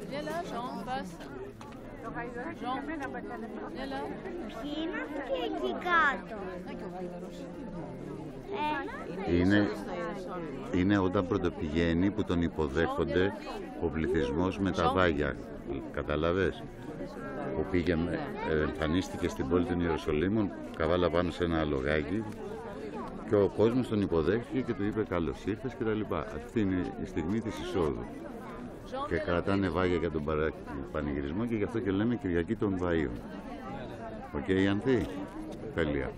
Viens là, Jean, passe. Jean, viens là. Ποιοι είναι αυτοί εκεί κάτω? Είναι όταν πρωτοπηγαίνει που τον υποδέχονται ο πληθυσμός με τα βάγια. Καταλαβες? Που εμφανίστηκε στην πόλη των Ιεροσολύμων, καβάλα πάνω σε ένα αλογάκι και ο κόσμος τον υποδέχθηκε και του είπε καλώς ήρθες κτλ. Αυτή είναι η στιγμή της εισόδου. Και κρατάνε βάγια για τον πανηγυρισμό και γι' αυτό και λέμε Κυριακή των Βαΐων. Οκ, Ανθή? Τέλεια.